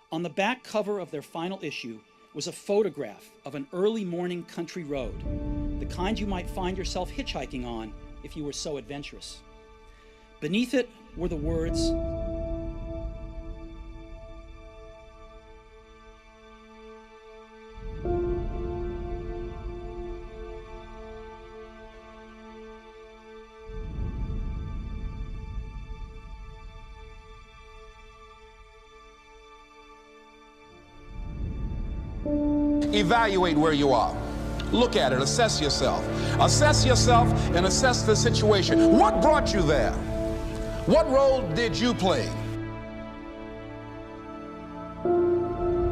On the back cover of their final issue was a photograph of an early morning country road, the kind you might find yourself hitchhiking on if you were so adventurous. Beneath it were the words, evaluate where you are. Look at it, assess yourself. Assess yourself and assess the situation. What brought you there? What role did you play?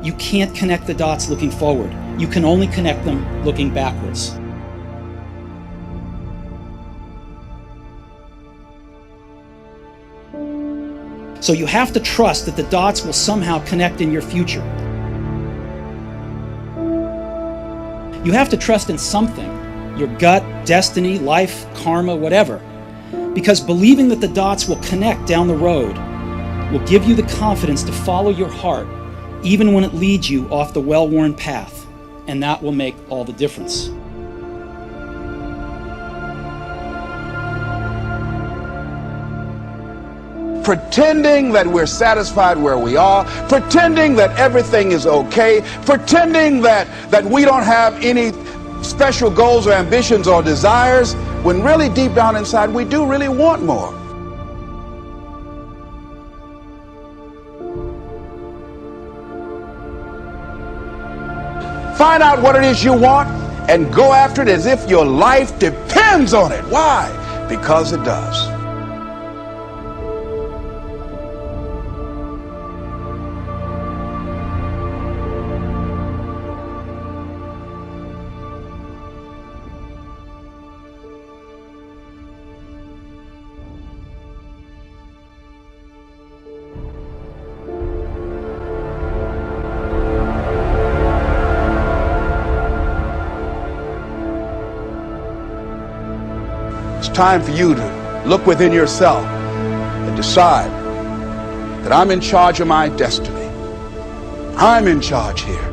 You can't connect the dots looking forward. You can only connect them looking backwards. So you have to trust that the dots will somehow connect in your future. You have to trust in something, your gut, destiny, life, karma, whatever. Because believing that the dots will connect down the road will give you the confidence to follow your heart, even when it leads you off the well-worn path, and that will make all the difference. Pretending that we're satisfied where we are, pretending that everything is okay, pretending that we don't have any special goals or ambitions or desires, when really deep down inside we do really want more. Find out what it is you want and go after it as if your life depends on it. Why? Because it does. It's time for you to look within yourself and decide that I'm in charge of my destiny. I'm in charge here.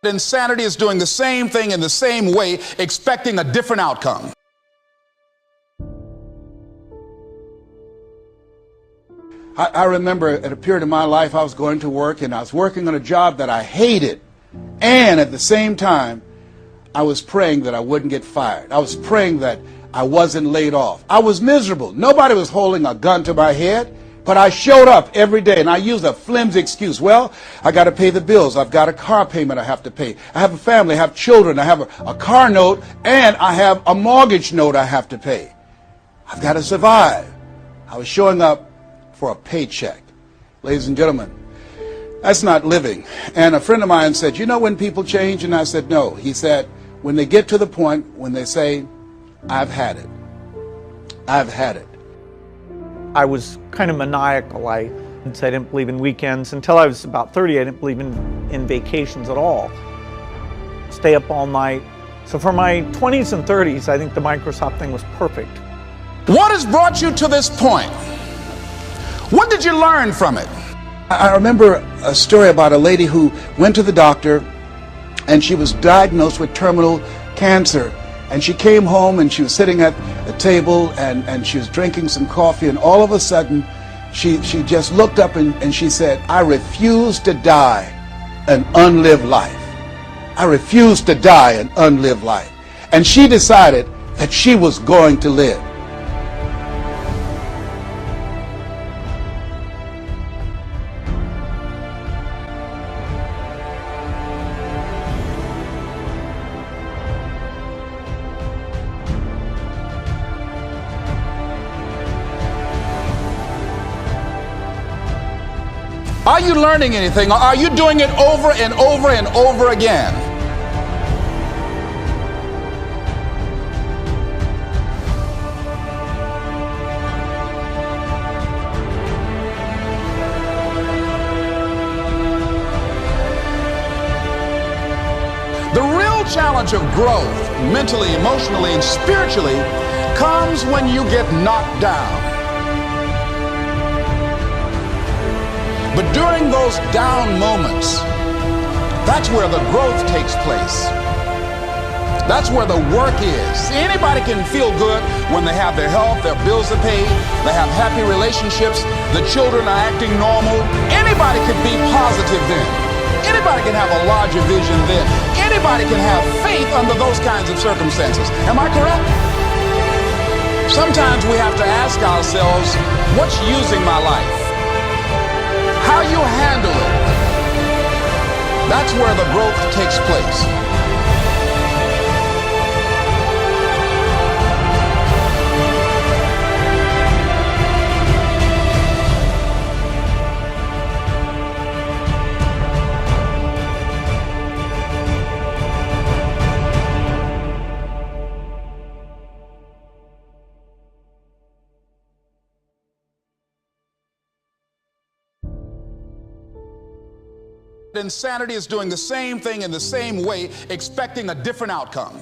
Insanity is doing the same thing in the same way, expecting a different outcome. I remember at a period of my life I was going to work and I was working on a job that I hated, and at the same time I was praying that I wouldn't get fired. I was praying that I wasn't laid off. I was miserable. Nobody was holding a gun to my head. But I showed up every day and I used a flimsy excuse. Well, I got to pay the bills. I've got a car payment I have to pay. I have a family, I have children, I have a car note, and I have a mortgage note I have to pay. I've got to survive. I was showing up for a paycheck. Ladies and gentlemen, that's not living. And a friend of mine said, you know when people change? And I said, no. He said, when they get to the point when they say, I've had it. I've had it. I was kind of maniacal. I didn't believe in weekends. Until I was about 30, I didn't believe in vacations at all. Stay up all night. So for my 20s and 30s, I think the Microsoft thing was perfect. What has brought you to this point? What did you learn from it? I remember a story about a lady who went to the doctor and she was diagnosed with terminal cancer. And she came home and she was sitting at a table and she was drinking some coffee, and all of a sudden she just looked up and she said, I refuse to die an unlived life. I refuse to die an unlived life. And she decided that she was going to live. Are you learning anything, or are you doing it over and over and over again? The real challenge of growth, mentally, emotionally, and spiritually, comes when you get knocked down. But during those down moments, that's where the growth takes place. That's where the work is. See, anybody can feel good when they have their health, their bills are paid, they have happy relationships, the children are acting normal. Anybody can be positive then. Anybody can have a larger vision then. Anybody can have faith under those kinds of circumstances. Am I correct? Sometimes we have to ask ourselves, what's using my life? How you handle it? That's where the growth takes place. Insanity is doing the same thing in the same way, expecting a different outcome.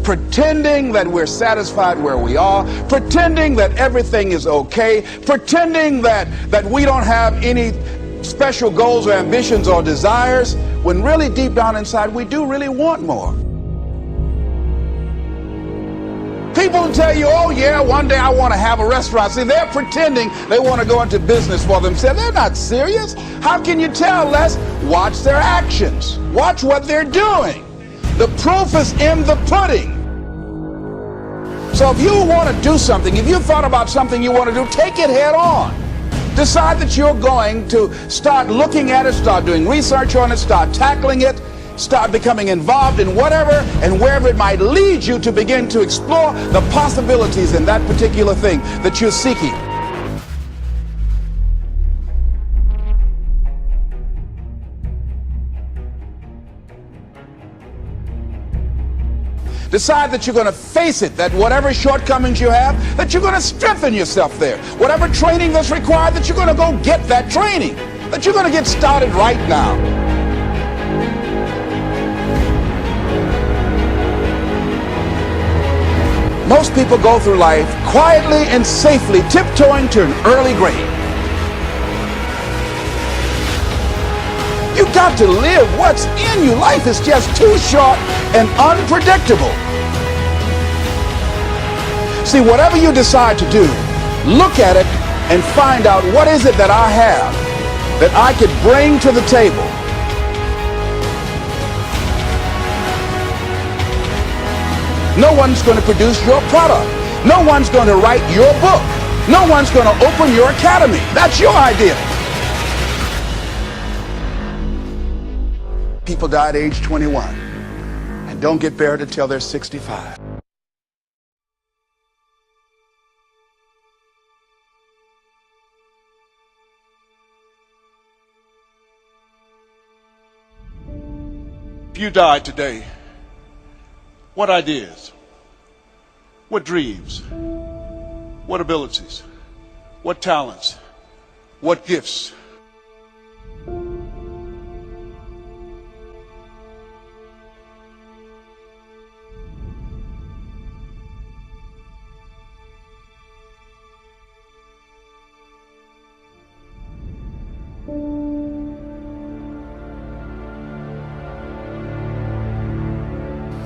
Pretending that we're satisfied where we are, pretending that everything is okay, pretending that we don't have any special goals or ambitions or desires, when really deep down inside we do really want more. People tell you, oh yeah, one day I want to have a restaurant. See, they're pretending they want to go into business for themselves. They're not serious. How can you tell, Les? Watch their actions. Watch what they're doing. The proof is in the pudding. So if you want to do something, if you thought about something you want to do, take it head on. Decide that you're going to start looking at it, start doing research on it, start tackling it, start becoming involved in whatever and wherever it might lead you to begin to explore the possibilities in that particular thing that you're seeking. Decide that you're going to face it, that whatever shortcomings you have, that you're going to strengthen yourself there. Whatever training that's required, that you're going to go get that training, that you're going to get started right now. Most people go through life quietly and safely, tiptoeing to an early grave. You've got to live what's in you. Life is just too short and unpredictable. See, whatever you decide to do, look at it and find out what is it that I have that I could bring to the table. No one's going to produce your product. No one's going to write your book. No one's going to open your academy. That's your idea. People die at age 21 and don't get buried until they're 65. If you died today, what ideas, what dreams, what abilities, what talents, what gifts?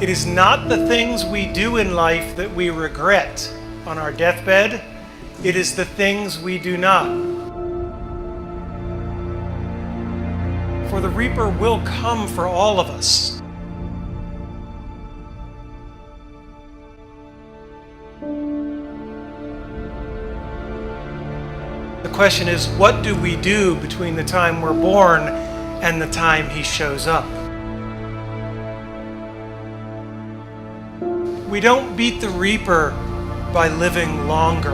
It is not the things we do in life that we regret on our deathbed. It is the things we do not. For the reaper will come for all of us. The question is, what do we do between the time we're born and the time he shows up? We don't beat the reaper by living longer.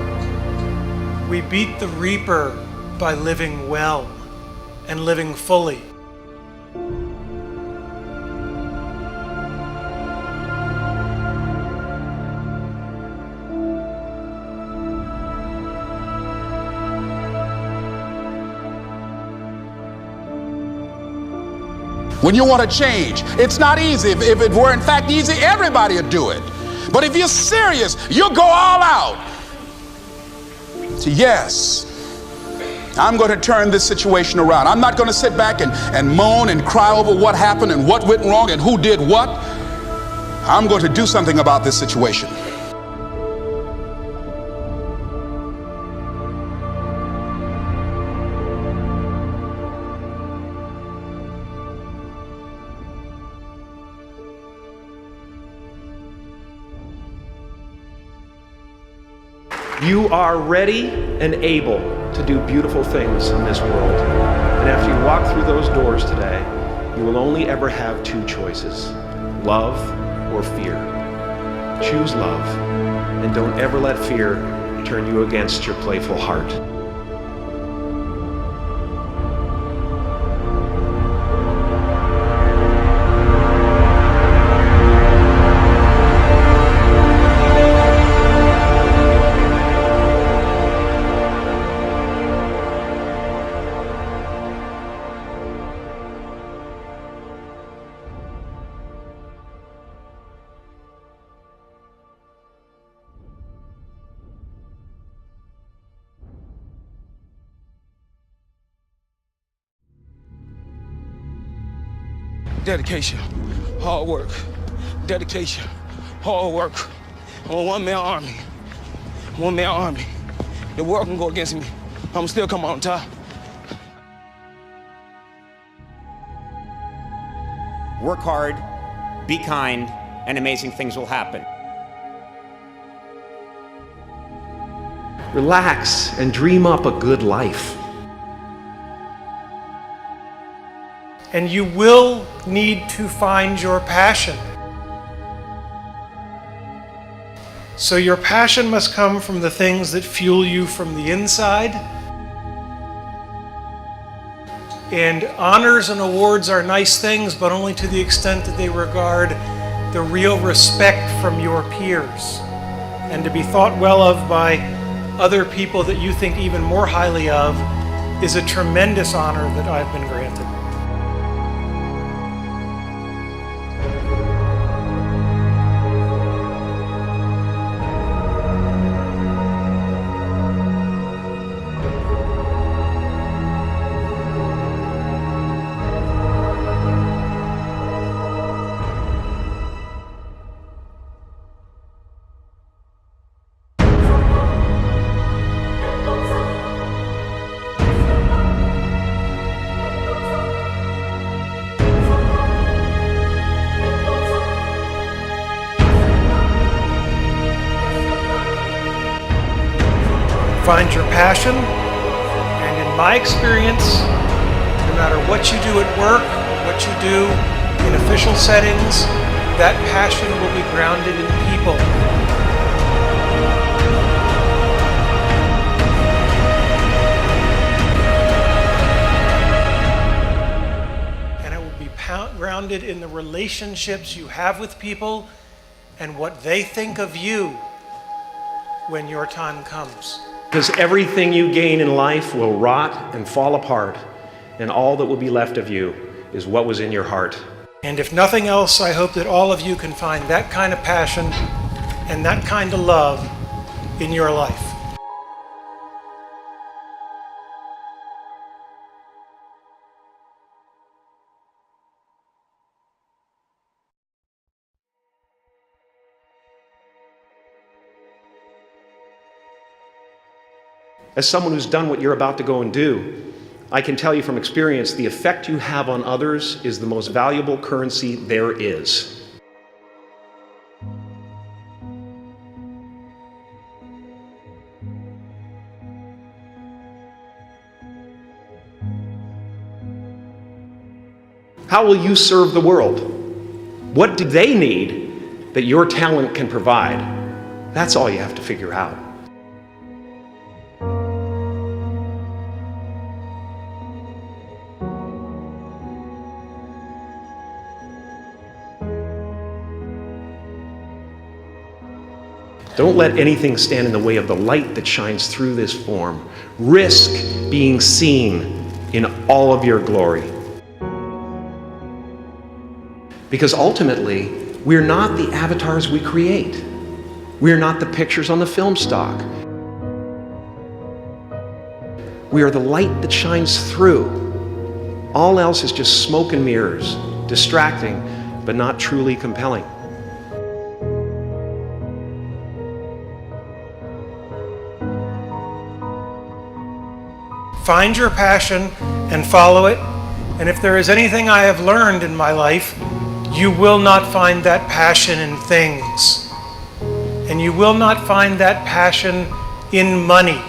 We beat the reaper by living well and living fully. When you want to change, it's not easy. If it were in fact easy, everybody would do it. But if you're serious, you'll go all out. So yes, I'm going to turn this situation around. I'm not going to sit back and moan and cry over what happened and what went wrong and who did what. I'm going to do something about this situation. You are ready and able to do beautiful things in this world. And after you walk through those doors today, you will only ever have two choices: love or fear. Choose love, and don't ever let fear turn you against your playful heart. Dedication, hard work. Dedication, hard work. I'm a one-man army. One-man army. The world can go against me. I'm still come on top. Work hard, be kind, and amazing things will happen. Relax and dream up a good life. And you will need to find your passion. So your passion must come from the things that fuel you from the inside. And honors and awards are nice things, but only to the extent that they regard the real respect from your peers. And to be thought well of by other people that you think even more highly of is a tremendous honor that I've been granted. Find your passion, and in my experience, no matter what you do at work, what you do in official settings, that passion will be grounded in people. And it will be grounded in the relationships you have with people and what they think of you when your time comes. Because everything you gain in life will rot and fall apart, and all that will be left of you is what was in your heart. And if nothing else, I hope that all of you can find that kind of passion and that kind of love in your life. As someone who's done what you're about to go and do, I can tell you from experience, the effect you have on others is the most valuable currency there is. How will you serve the world? What do they need that your talent can provide? That's all you have to figure out. Don't let anything stand in the way of the light that shines through this form. Risk being seen in all of your glory. Because ultimately, we're not the avatars we create. We're not the pictures on the film stock. We are the light that shines through. All else is just smoke and mirrors, distracting, but not truly compelling. Find your passion and follow it. And if there is anything I have learned in my life, you will not find that passion in things. And you will not find that passion in money.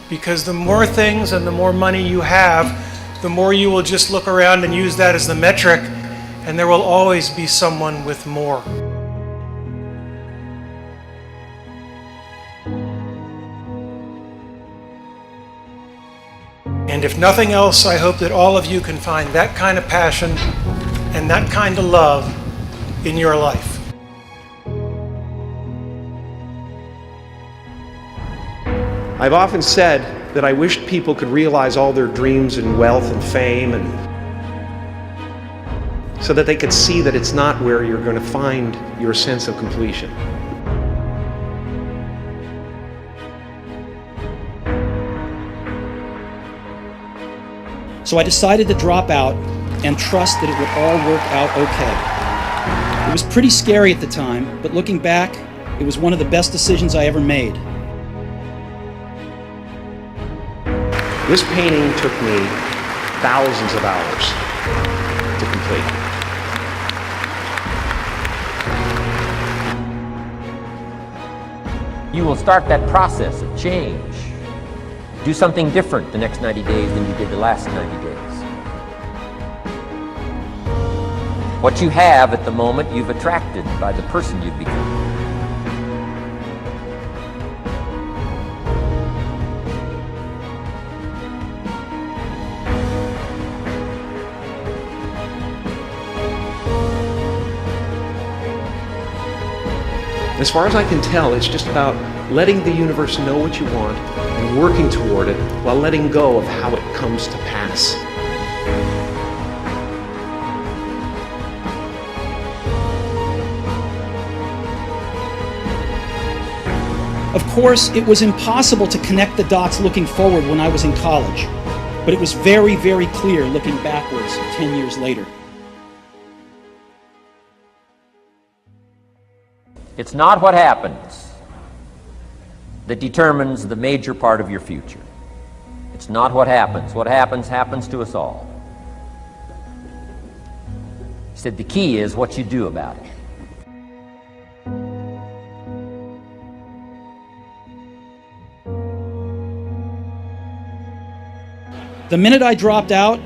Because the more things and the more money you have, the more you will just look around and use that as the metric, and there will always be someone with more. And if nothing else, I hope that all of you can find that kind of passion and that kind of love in your life. I've often said that I wished people could realize all their dreams and wealth and fame, and so that they could see that it's not where you're going to find your sense of completion. So I decided to drop out and trust that it would all work out okay. It was pretty scary at the time, but looking back, it was one of the best decisions I ever made. This painting took me thousands of hours to complete. You will start that process of change. Do something different the next 90 days than you did the last 90 days. What you have at the moment, you've attracted by the person you've become. As far as I can tell, it's just about letting the universe know what you want and working toward it while letting go of how it comes to pass. Of course, it was impossible to connect the dots looking forward when I was in college, but it was very, very clear looking backwards 10 years later. It's not what happens that determines the major part of your future. It's not what happens. What happens, happens to us all. He said the key is what you do about it. The minute I dropped out,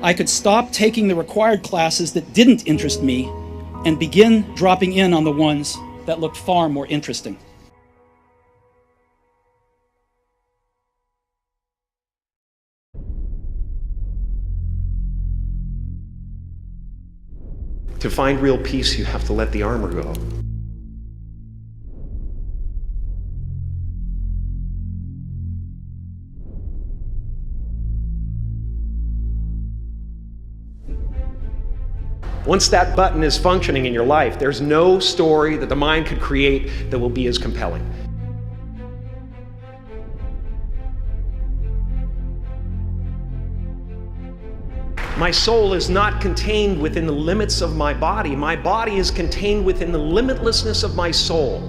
I could stop taking the required classes that didn't interest me and begin dropping in on the ones that looked far more interesting. To find real peace, you have to let the armor go. Once that button is functioning in your life, there's no story that the mind could create that will be as compelling. My soul is not contained within the limits of my body. My body is contained within the limitlessness of my soul.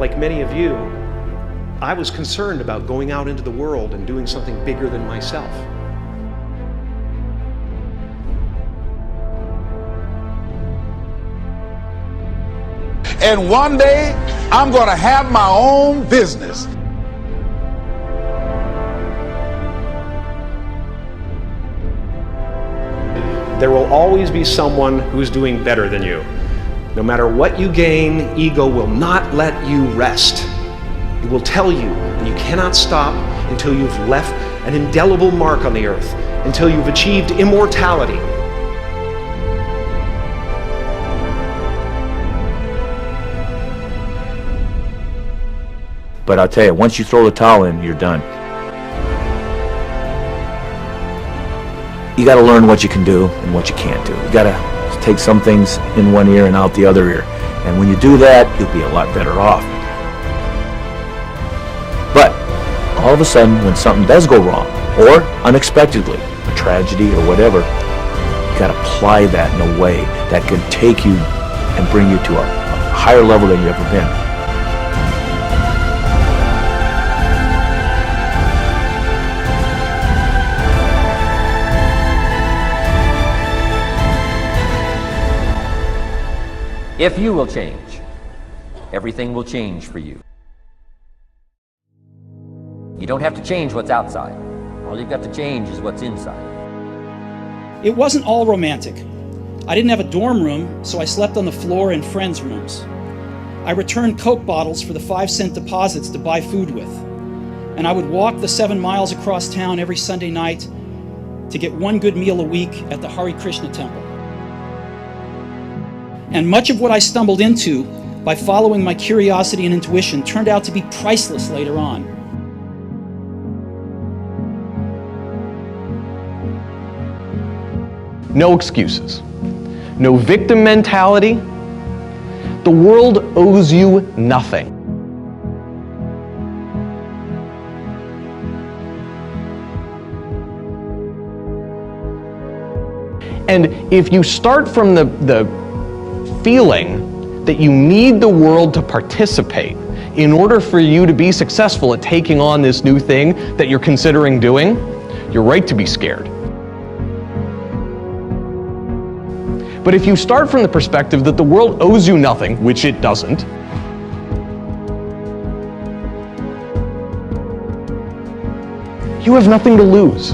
Like many of you, I was concerned about going out into the world and doing something bigger than myself. And one day, I'm going to have my own business. There will always be someone who's doing better than you. No matter what you gain, ego will not let you rest. It will tell you that you cannot stop until you've left an indelible mark on the earth, until you've achieved immortality. But I'll tell you, once you throw the towel in, you're done. You got to learn what you can do and what you can't do. You got to take some things in one ear and out the other ear. And when you do that, you'll be a lot better off. But all of a sudden, when something does go wrong, or unexpectedly, a tragedy or whatever, you got to apply that in a way that can take you and bring you to a higher level than you've ever been. If you will change, everything will change for you. You don't have to change what's outside. All you've got to change is what's inside. It wasn't all romantic. I didn't have a dorm room, so I slept on the floor in friends' rooms. I returned Coke bottles for the 5-cent deposits to buy food with. And I would walk the 7 miles across town every Sunday night to get one good meal a week at the Hare Krishna temple. And much of what I stumbled into by following my curiosity and intuition turned out to be priceless later on. No excuses. No victim mentality. The world owes you nothing. And if you start from the feeling that you need the world to participate in order for you to be successful at taking on this new thing that you're considering doing, you're right to be scared. But if you start from the perspective that the world owes you nothing, which it doesn't, you have nothing to lose.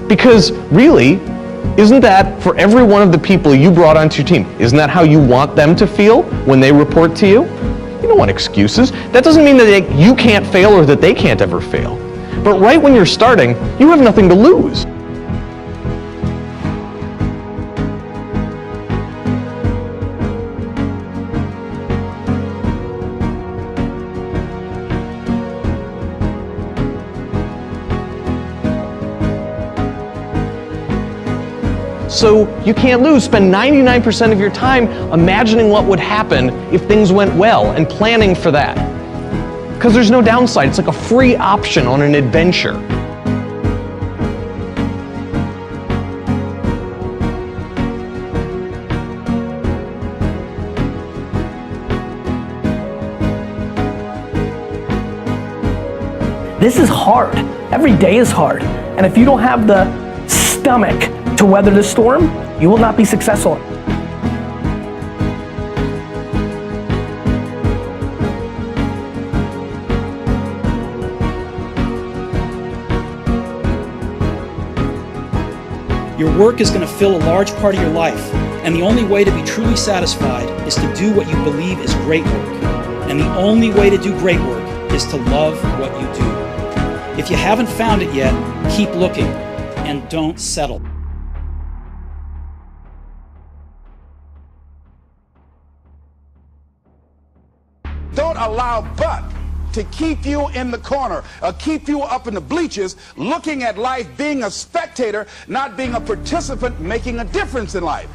Because really, isn't that, for every one of the people you brought onto your team, isn't that how you want them to feel when they report to you? You don't want excuses. That doesn't mean that you can't fail or that they can't ever fail. But right when you're starting, you have nothing to lose. So you can't lose. Spend 99% of your time imagining what would happen if things went well and planning for that. Because there's no downside. It's like a free option on an adventure. This is hard. Every day is hard. And if you don't have the stomach to weather the storm, you will not be successful. Your work is going to fill a large part of your life, and the only way to be truly satisfied is to do what you believe is great work. And the only way to do great work is to love what you do. If you haven't found it yet, keep looking and don't settle. Don't allow but to keep you in the corner, keep you up in the bleachers, looking at life, being a spectator, not being a participant, making a difference in life.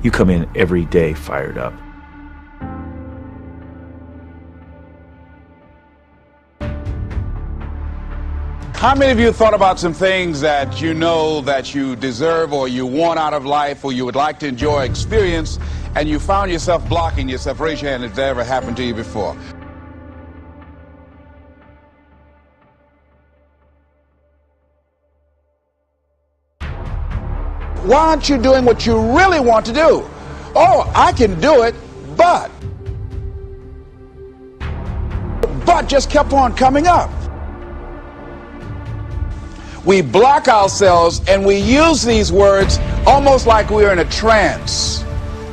You come in every day fired up. How many of you thought about some things that you know that you deserve or you want out of life or you would like to enjoy, experience, and you found yourself blocking yourself? Raise your hand if that ever happened to you before. Why aren't you doing what you really want to do? Oh, I can do it, but just kept on coming up. We block ourselves and we use these words almost like we're in a trance,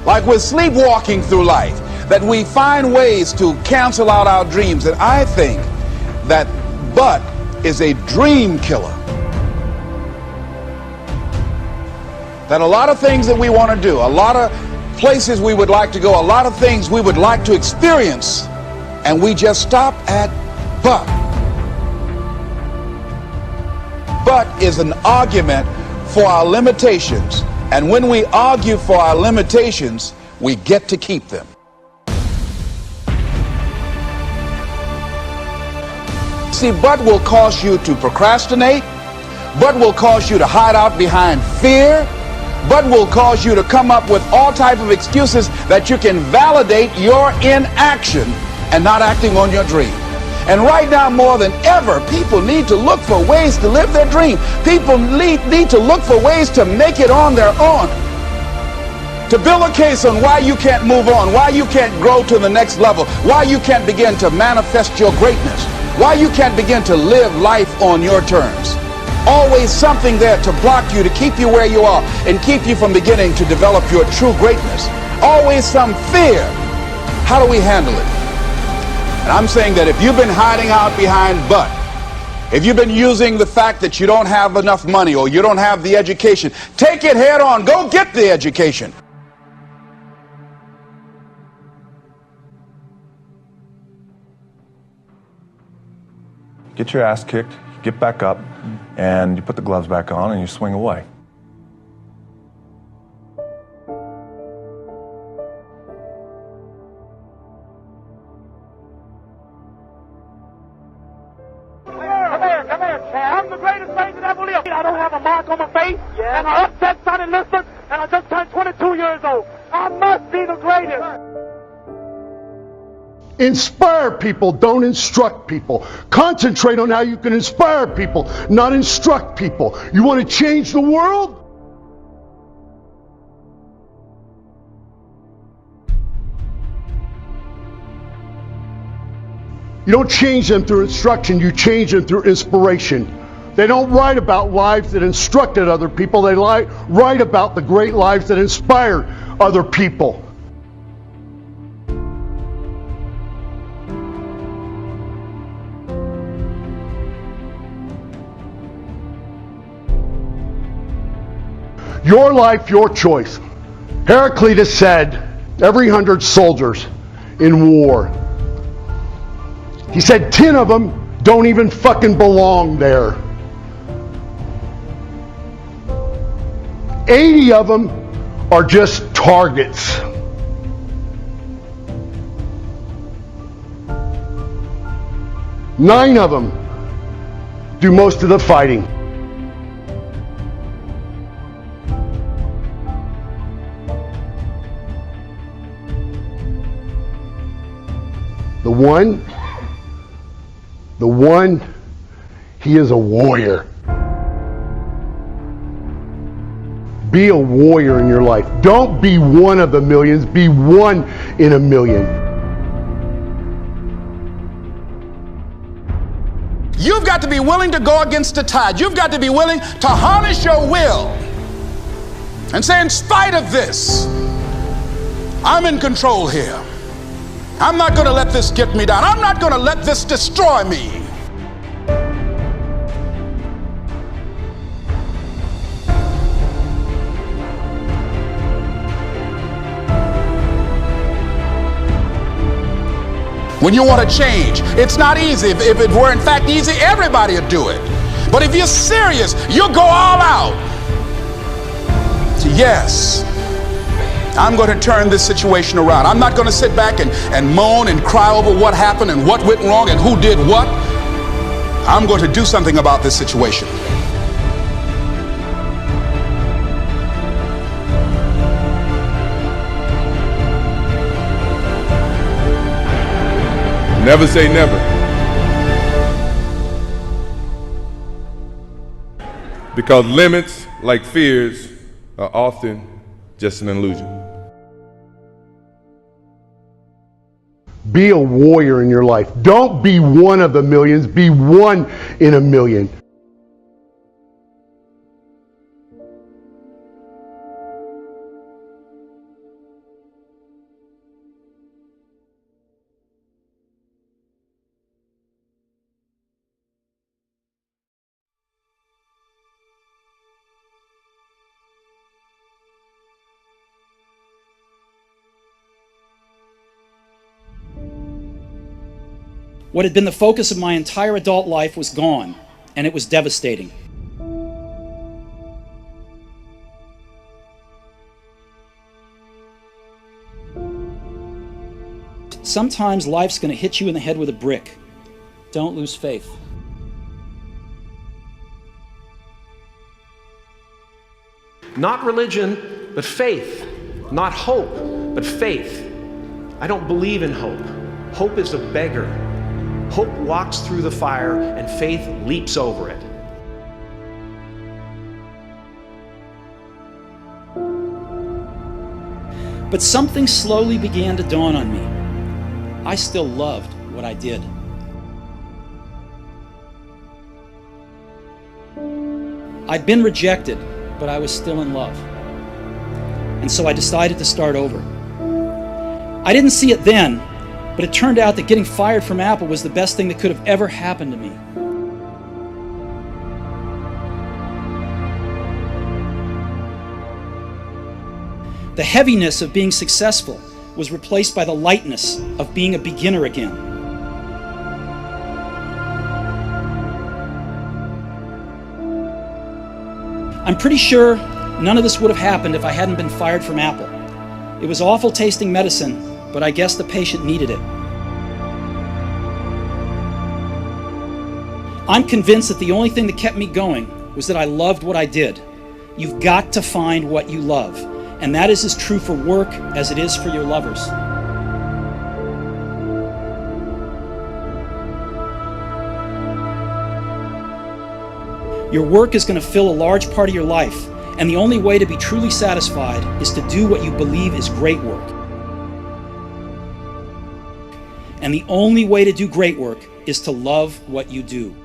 like we're sleepwalking through life, that we find ways to cancel out our dreams. And I think that but is a dream killer. That a lot of things that we want to do, a lot of places we would like to go, a lot of things we would like to experience, and we just stop at but. But is an argument for our limitations, and when we argue for our limitations, we get to keep them. See, but will cause you to procrastinate, but will cause you to hide out behind fear, but will cause you to come up with all type of excuses that you can validate your inaction and not acting on your dream. And right now, more than ever, people need to look for ways to live their dream. People need to look for ways to make it on their own. To build a case on why you can't move on, why you can't grow to the next level, why you can't begin to manifest your greatness, why you can't begin to live life on your terms. Always something there to block you, to keep you where you are, and keep you from beginning to develop your true greatness. Always some fear. How do we handle it? And I'm saying that if you've been hiding out behind but, if you've been using the fact that you don't have enough money or you don't have the education, take it head on. Go get the education. Get your ass kicked, get back up, and you put the gloves back on and you swing away. I'm the greatest thing that ever lived. I don't have a mark on my face, and I upset Sonny Liston, and I just turned 22 years old. I must be the greatest. Inspire people, don't instruct people. Concentrate on how you can inspire people, not instruct people. You want to change the world? You don't change them through instruction, you change them through inspiration. They don't write about lives that instructed other people, they write about the great lives that inspired other people. Your life, your choice. Heraclitus said, every 100 soldiers in war, he said 10 of them don't even fucking belong there. 80 of them are just targets. Nine of them do most of the fighting. The one, he is a warrior. Be a warrior in your life. Don't be one of the millions, be one in a million. You've got to be willing to go against the tide. You've got to be willing to harness your will and say, in spite of this, I'm in control here. I'm not going to let this get me down. I'm not going to let this destroy me. When you want to change, it's not easy. If it were in fact easy, everybody would do it. But if you're serious, you'll go all out. So yes, I'm going to turn this situation around. I'm not going to sit back and moan and cry over what happened and what went wrong and who did what. I'm going to do something about this situation. Never say never. Because limits, like fears, are often just an illusion. Be a warrior in your life. Don't be one of the millions. Be one in a million. What had been the focus of my entire adult life was gone, and it was devastating. Sometimes life's going to hit you in the head with a brick. Don't lose faith. Not religion, but faith. Not hope, but faith. I don't believe in hope. Hope is a beggar. Hope walks through the fire and faith leaps over it. But something slowly began to dawn on me. I still loved what I did. I'd been rejected, but I was still in love. And so I decided to start over. I didn't see it then, but it turned out that getting fired from Apple was the best thing that could have ever happened to me. The heaviness of being successful was replaced by the lightness of being a beginner again. I'm pretty sure none of this would have happened if I hadn't been fired from Apple. It was awful tasting medicine, but I guess the patient needed it. I'm convinced that the only thing that kept me going was that I loved what I did. You've got to find what you love, and that is as true for work as it is for your lovers. Your work is going to fill a large part of your life, and the only way to be truly satisfied is to do what you believe is great work. And the only way to do great work is to love what you do.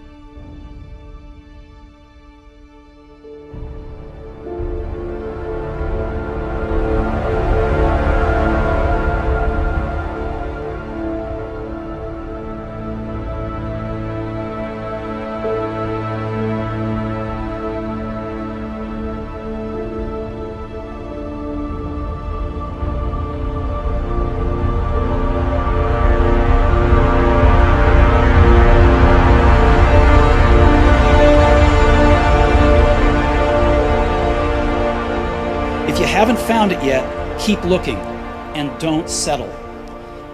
If you haven't found it yet, keep looking and don't settle.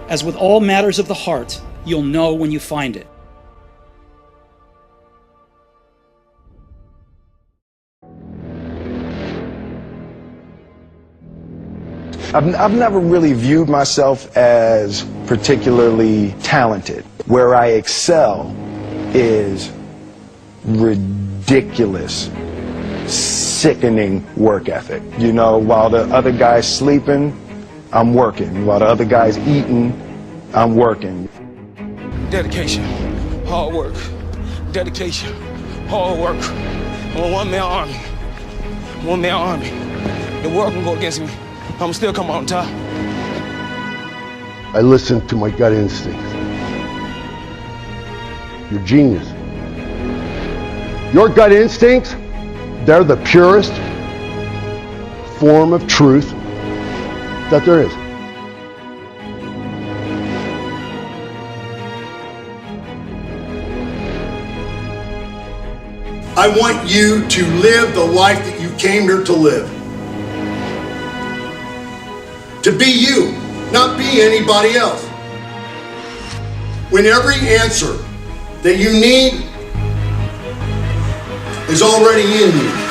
As with all matters of the heart, you'll know when you find it. I've never really viewed myself as particularly talented. Where I excel is ridiculous, sickening work ethic. You know, while the other guy's sleeping, I'm working. While the other guy's eating, I'm working. Dedication, hard work. Dedication, hard work. I'm a one-man army. One-man army. The world can go against me. I'm still come on top. I listened to my gut instincts. You're genius. Your gut instincts, they're the purest form of truth that there is. I want you to live the life that you came here to live. To be you, not be anybody else. When every answer that you need is already in you.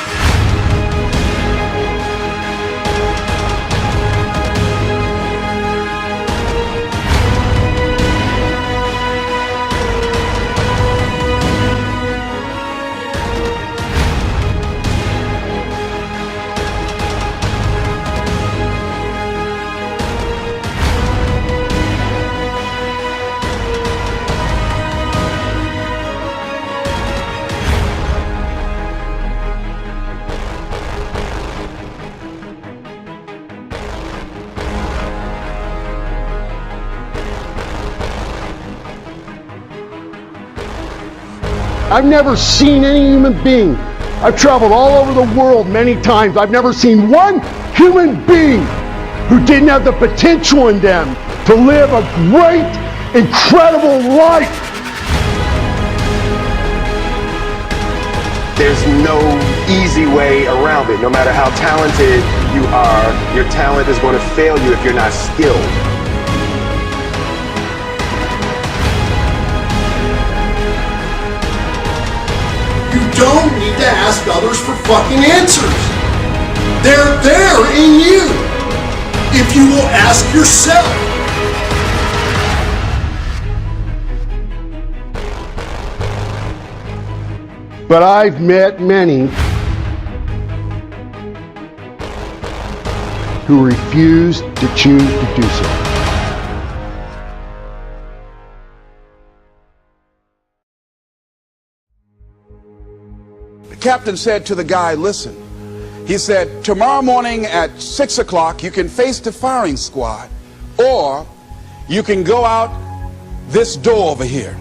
I've never seen any human being. I've traveled all over the world many times. I've never seen one human being who didn't have the potential in them to live a great, incredible life. There's no easy way around it. No matter how talented you are, your talent is going to fail you if you're not skilled. You don't need to ask others for fucking answers. They're there in you, if you will ask yourself. But I've met many who refuse to choose to do so. The captain said to the guy, listen, he said, tomorrow morning at 6 o'clock you can face the firing squad, or you can go out this door over here.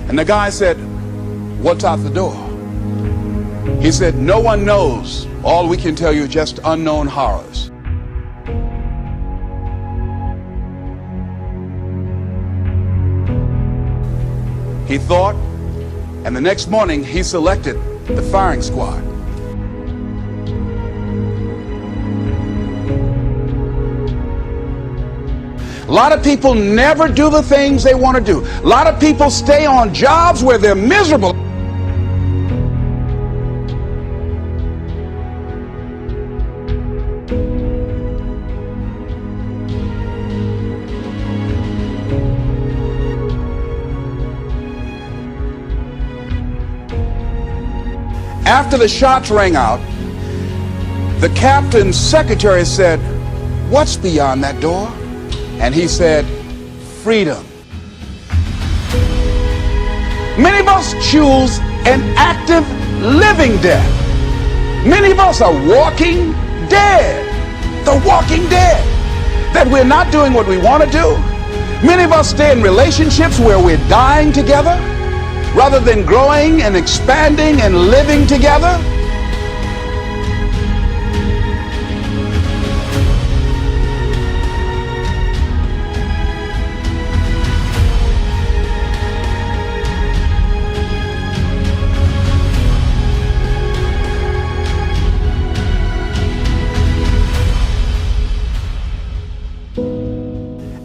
And the guy said, what's out the door? He said, no one knows. All we can tell you is just unknown horrors. He thought, and the next morning he selected the firing squad. A lot of people never do the things they want to do. A lot of people stay on jobs where they're miserable. After the shots rang out, the captain's secretary said, what's beyond that door? And he said, freedom. Many of us choose an active living death. Many of us are walking dead. The walking dead. That we're not doing what we want to do. Many of us stay in relationships where we're dying together rather than growing and expanding and living together.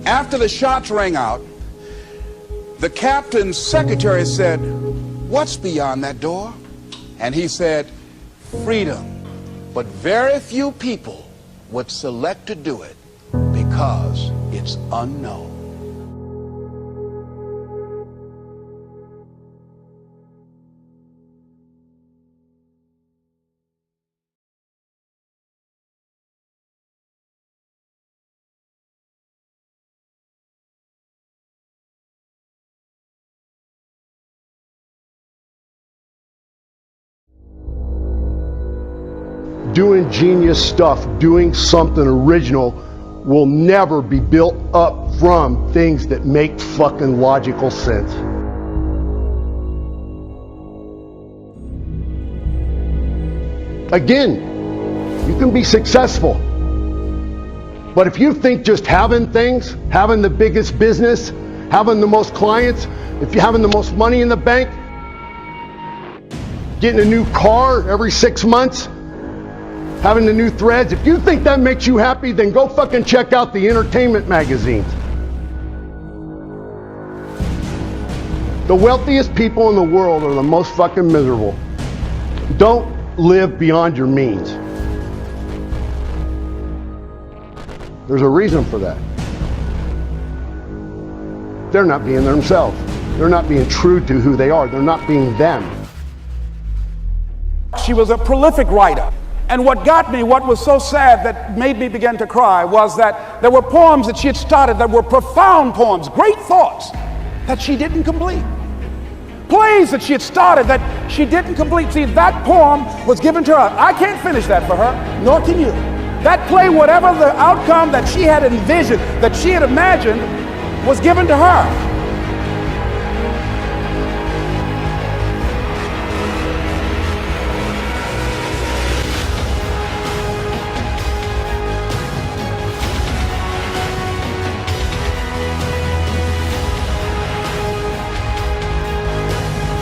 After the shots rang out, the captain's secretary said, what's beyond that door? And he said, freedom. But very few people would select to do it because it's unknown. Doing genius stuff, doing something original will never be built up from things that make fucking logical sense. Again, you can be successful, but if you think just having things, having the biggest business, having the most clients, if you're having the most money in the bank, getting a new car every 6 months, having the new threads, if you think that makes you happy, then go fucking check out the entertainment magazines. The wealthiest people in the world are the most fucking miserable. Don't live beyond your means. There's a reason for that. They're not being themselves. They're not being true to who they are. They're not being them. She was a prolific writer. And what got me, what was so sad that made me begin to cry, was that there were poems that she had started that were profound poems, great thoughts, that she didn't complete. Plays that she had started that she didn't complete. See, that poem was given to her. I can't finish that for her, nor can you. That play, whatever the outcome that she had envisioned, that she had imagined, was given to her.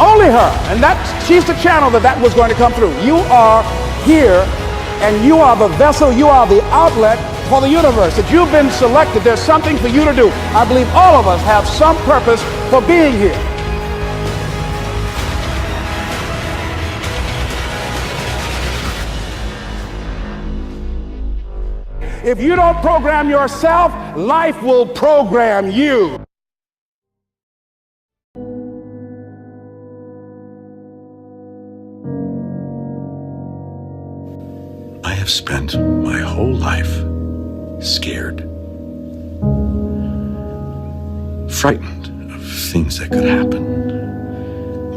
Only her, and she's the channel that was going to come through. You are here, and you are the vessel, you are the outlet for the universe. That you've been selected, there's something for you to do. I believe all of us have some purpose for being here. If you don't program yourself, life will program you. I have spent my whole life scared, frightened of things that could happen,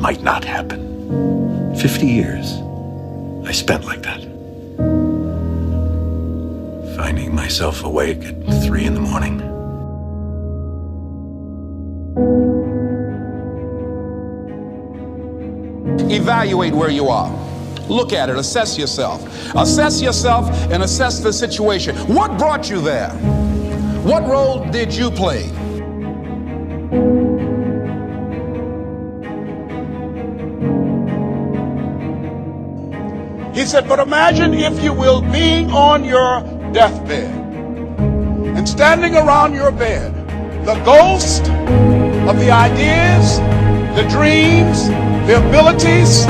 might not happen. 50 years I spent like that, finding myself awake at 3 in the morning. Evaluate where you are. Look at it, assess yourself. Assess yourself and assess the situation. What brought you there? What role did you play? He said, but imagine, if you will, being on your deathbed and standing around your bed, the ghost of the ideas, the dreams, the abilities,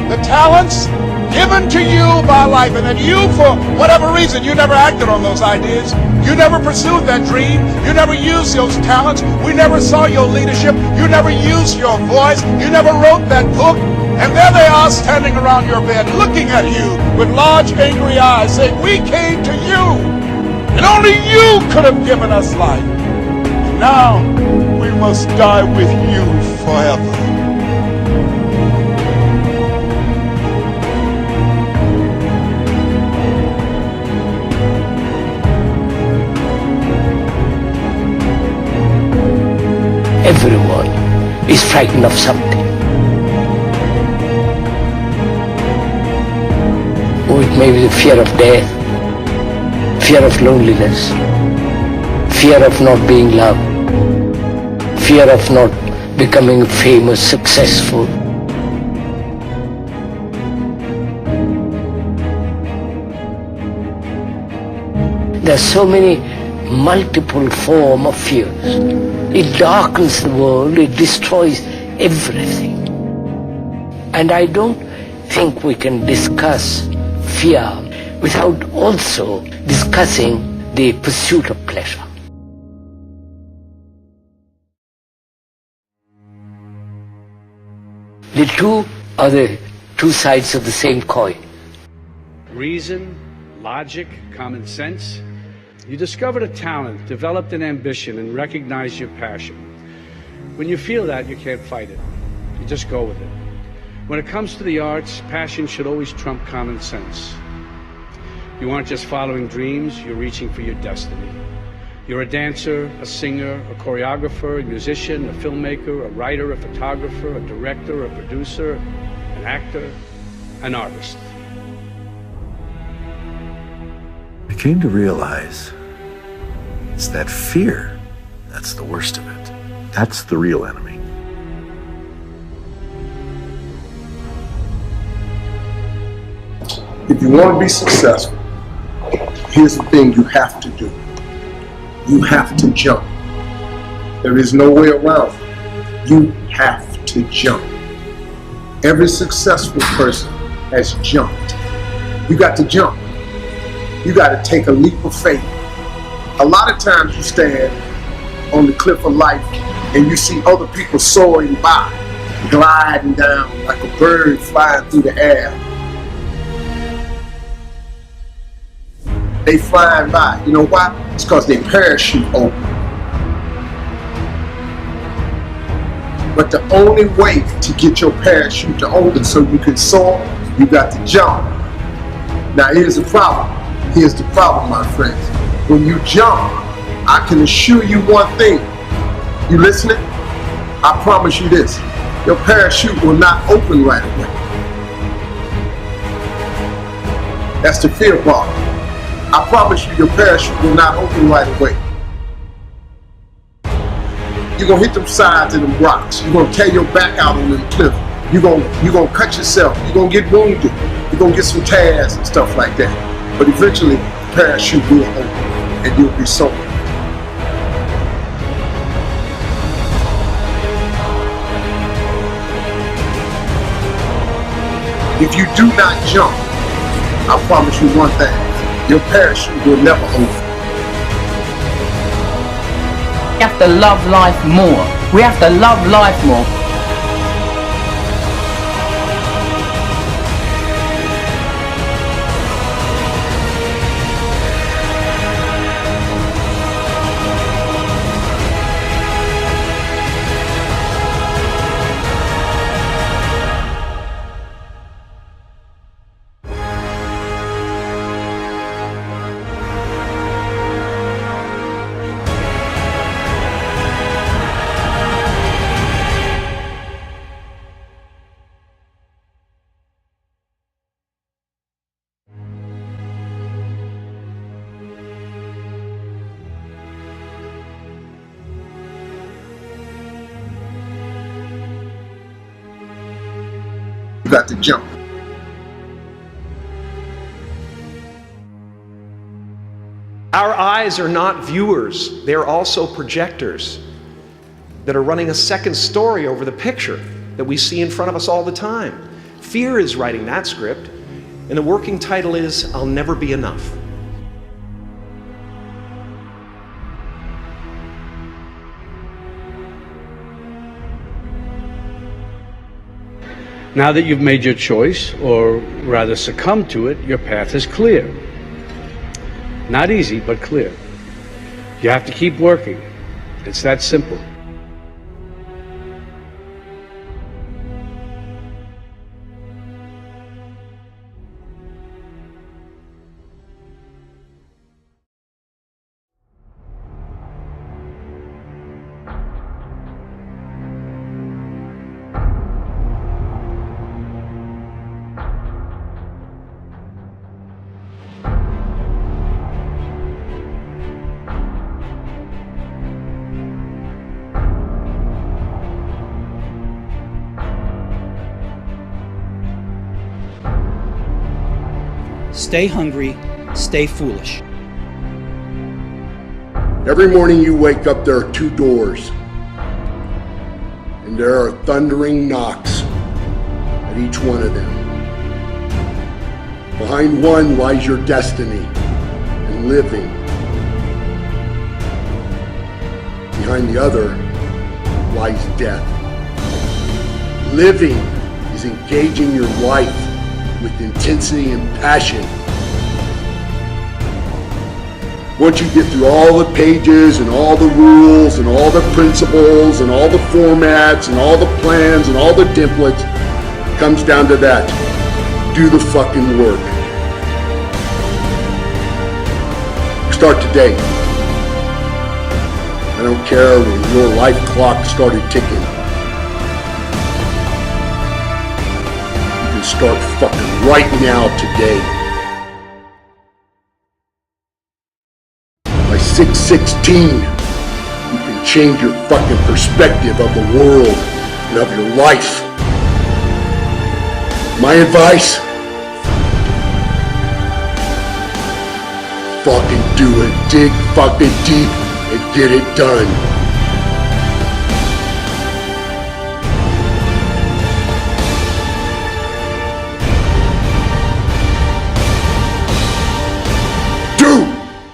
the talents given to you by life, and that you, for whatever reason, you never acted on those ideas, you never pursued that dream, you never used those talents, we never saw your leadership, you never used your voice, you never wrote that book, and there they are standing around your bed looking at you with large angry eyes saying, we came to you, and only you could have given us life, and now we must die with you forever. Everyone is frightened of something. Or it may be the fear of death, fear of loneliness, fear of not being loved, fear of not becoming famous, successful. There are so many multiple forms of fears. It darkens the world, it destroys everything. And I don't think we can discuss fear without also discussing the pursuit of pleasure. The two are the two sides of the same coin. Reason, logic, common sense. You discovered a talent, developed an ambition, and recognized your passion. When you feel that, you can't fight it. You just go with it. When it comes to the arts, passion should always trump common sense. You aren't just following dreams, you're reaching for your destiny. You're a dancer, a singer, a choreographer, a musician, a filmmaker, a writer, a photographer, a director, a producer, an actor, an artist. I came to realize it's that fear that's the worst of it. That's the real enemy. If you want to be successful, here's the thing you have to do. You have to jump. There is no way around it. You have to jump. Every successful person has jumped. You got to jump. You got to take a leap of faith. A lot of times you stand on the cliff of life and you see other people soaring by, gliding down like a bird flying through the air. They flying by. You know why? It's because their parachute open. But the only way to get your parachute to open so you can soar, you got to jump. Now here's the problem. Here's the problem, my friends. When you jump, I can assure you one thing. You listening? I promise you this. Your parachute will not open right away. That's the fear part. I promise you your parachute will not open right away. You're gonna hit them sides of them rocks. You're gonna tear your back out on them cliff. You're gonna cut yourself. You're gonna get wounded. You're gonna get some tears and stuff like that. But eventually, the parachute will open and you'll be soaring. If you do not jump, I promise you one thing, your parachute will never open. We have to love life more. We have to love life more. You got to jump. Our eyes are not viewers, they're also projectors that are running a second story over the picture that we see in front of us all the time. Fear is writing that script, and the working title is I'll Never Be Enough. Now that you've made your choice, or rather succumbed to it, your path is clear. Not easy, but clear. You have to keep working. It's that simple. Stay hungry, stay foolish. Every morning you wake up, there are two doors. And there are thundering knocks at each one of them. Behind one lies your destiny and living. Behind the other lies death. Living is engaging your life with intensity and passion. Once you get through all the pages and all the rules and all the principles and all the formats and all the plans and all the templates, it comes down to that. Do the fucking work. Start today. I don't care when your life clock started ticking. You can start fucking right now today. By 6/16, you can change your fucking perspective of the world and of your life. My advice? Fucking do it. Dig fucking deep and get it done.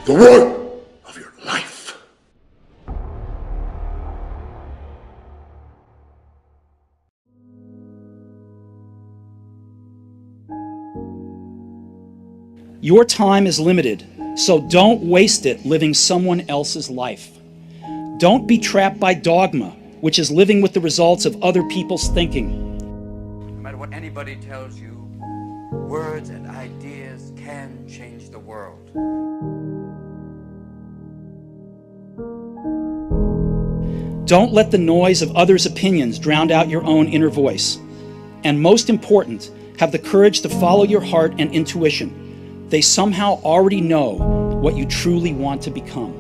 the one of your life. Your time is limited, so don't waste it living someone else's life. Don't be trapped by dogma, which is living with the results of other people's thinking. No matter what anybody tells you, words and ideas can change the world. Don't let the noise of others' opinions drown out your own inner voice. And most important, have the courage to follow your heart and intuition. They somehow already know what you truly want to become.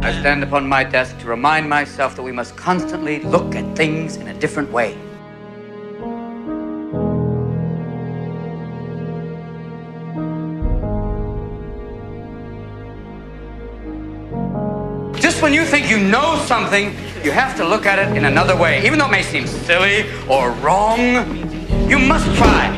I stand upon my desk to remind myself that we must constantly look at things in a different way. Just when you think you know something, you have to look at it in another way. Even though it may seem silly or wrong, you must try.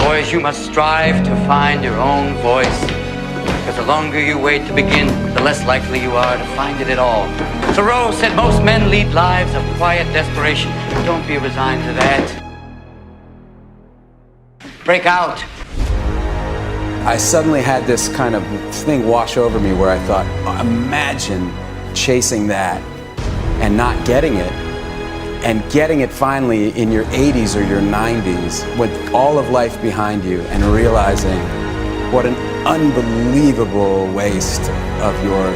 Boys, you must strive to find your own voice, because the longer you wait to begin, the less likely you are to find it at all. Thoreau said most men lead lives of quiet desperation. Don't be resigned to that. Break out. I suddenly had this kind of thing wash over me where I thought, imagine chasing that and not getting it, and getting it finally in your 80s or your 90s with all of life behind you and realizing what an unbelievable waste of your,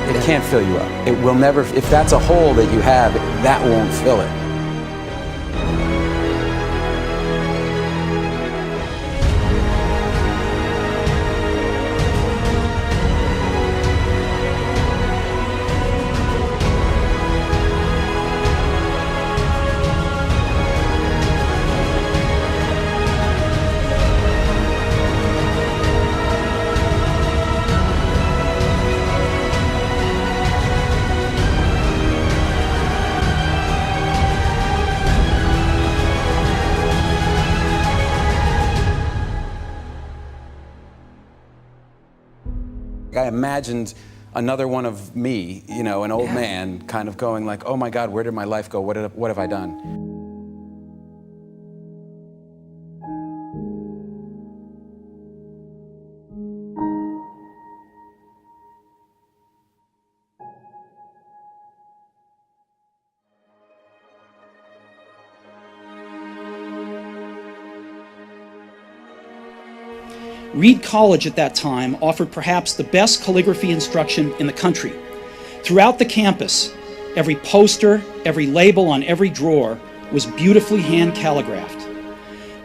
it can't fill you up. It will never, if that's a hole that you have, that won't fill it. I imagined another one of me, you know, an old man kind of going like, oh my God, where did my life go? What have I done? Reed College at that time offered perhaps the best calligraphy instruction in the country. Throughout the campus, every poster, every label on every drawer was beautifully hand calligraphed.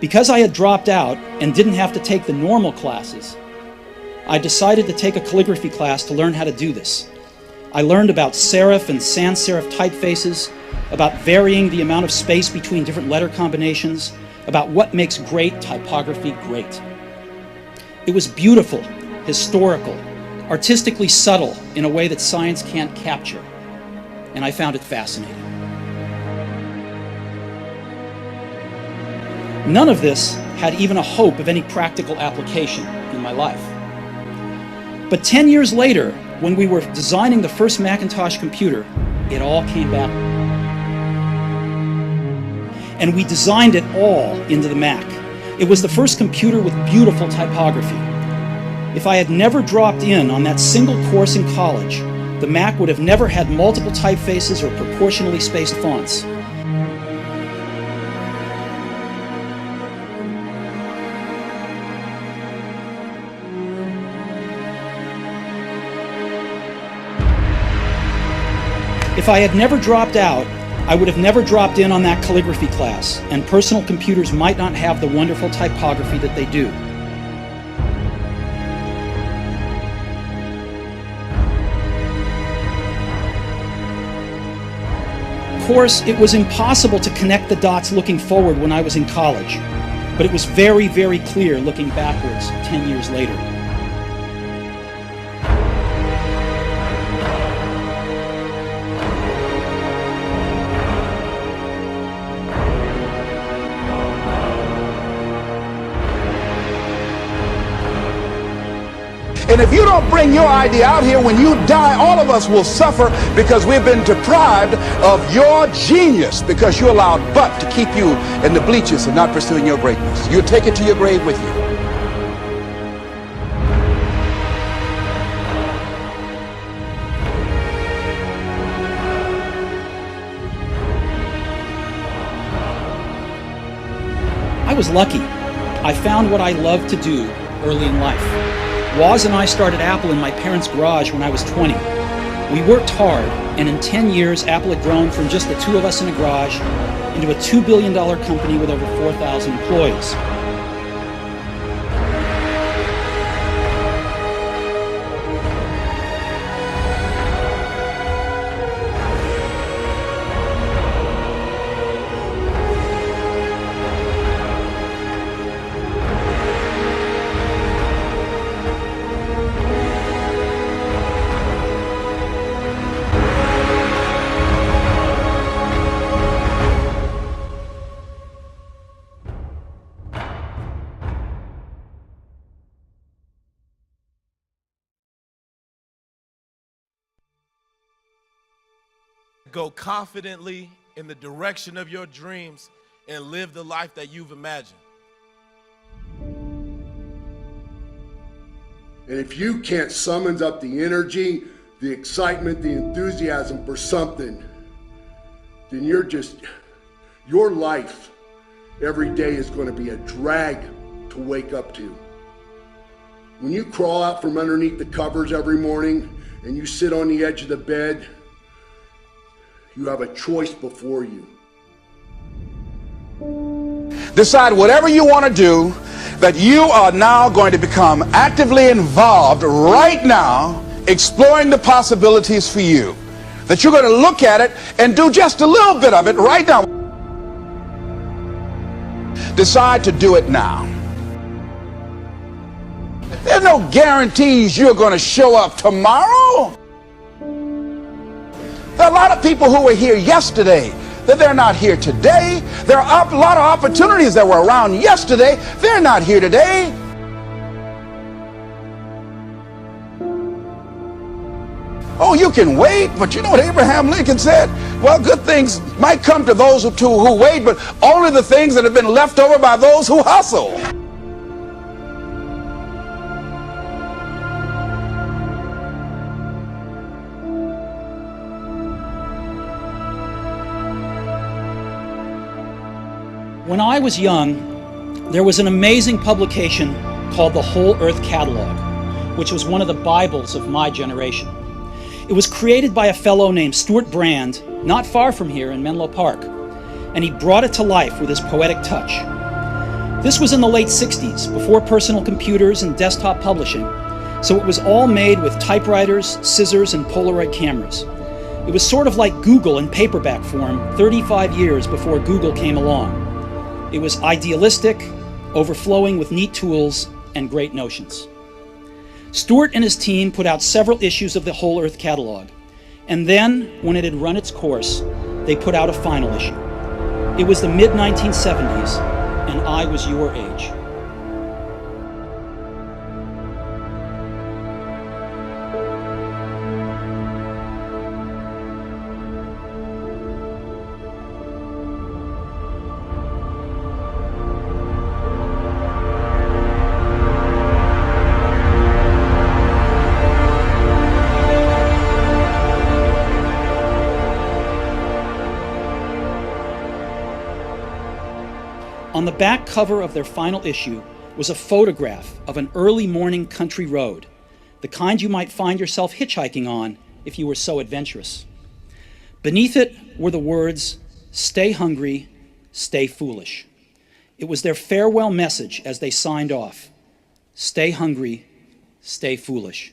Because I had dropped out and didn't have to take the normal classes, I decided to take a calligraphy class to learn how to do this. I learned about serif and sans serif typefaces, about varying the amount of space between different letter combinations, about what makes great typography great. It was beautiful, historical, artistically subtle in a way that science can't capture, and I found it fascinating. None of this had even a hope of any practical application in my life. But 10 years later, when we were designing the first Macintosh computer, it all came back. And we designed it all into the Mac. It was the first computer with beautiful typography. If I had never dropped in on that single course in college, the Mac would have never had multiple typefaces or proportionally spaced fonts. If I had never dropped out, I would have never dropped in on that calligraphy class, and personal computers might not have the wonderful typography that they do. Of course, it was impossible to connect the dots looking forward when I was in college, but it was very, very clear looking backwards 10 years later. And if you don't bring your idea out here, when you die, all of us will suffer because we've been deprived of your genius because you allowed but to keep you in the bleachers and not pursuing your greatness. You take it to your grave with you. I was lucky. I found what I loved to do early in life. Woz and I started Apple in my parents' garage when I was 20. We worked hard, and in 10 years, Apple had grown from just the two of us in a garage into a $2 billion company with over 4,000 employees. Go confidently in the direction of your dreams and live the life that you've imagined. And if you can't summon up the energy, the excitement, the enthusiasm for something, then your life every day is going to be a drag to wake up to. When you crawl out from underneath the covers every morning and you sit on the edge of the bed, you have a choice before you. Decide whatever you want to do, that you are now going to become actively involved right now, exploring the possibilities for you. That you're going to look at it and do just a little bit of it right now. Decide to do it now. There's no guarantees you're going to show up tomorrow. There are a lot of people who were here yesterday that they're not here today. There are a lot of opportunities that were around yesterday. They're not here today. Oh, you can wait, but you know what Abraham Lincoln said? Well, good things might come to those who wait, but only the things that have been left over by those who hustle. When I was young, there was an amazing publication called the Whole Earth Catalog, which was one of the Bibles of my generation. It was created by a fellow named Stuart Brand, not far from here in Menlo Park, and he brought it to life with his poetic touch. This was in the late 60s, before personal computers and desktop publishing, so it was all made with typewriters, scissors, and Polaroid cameras. It was sort of like Google in paperback form 35 years before Google came along. It was idealistic, overflowing with neat tools and great notions. Stuart and his team put out several issues of the Whole Earth Catalog, and then, when it had run its course, they put out a final issue. It was the mid-1970s, and I was your age. On the back cover of their final issue was a photograph of an early morning country road, the kind you might find yourself hitchhiking on if you were so adventurous. Beneath it were the words, "Stay hungry, stay foolish." It was their farewell message as they signed off. Stay hungry, stay foolish.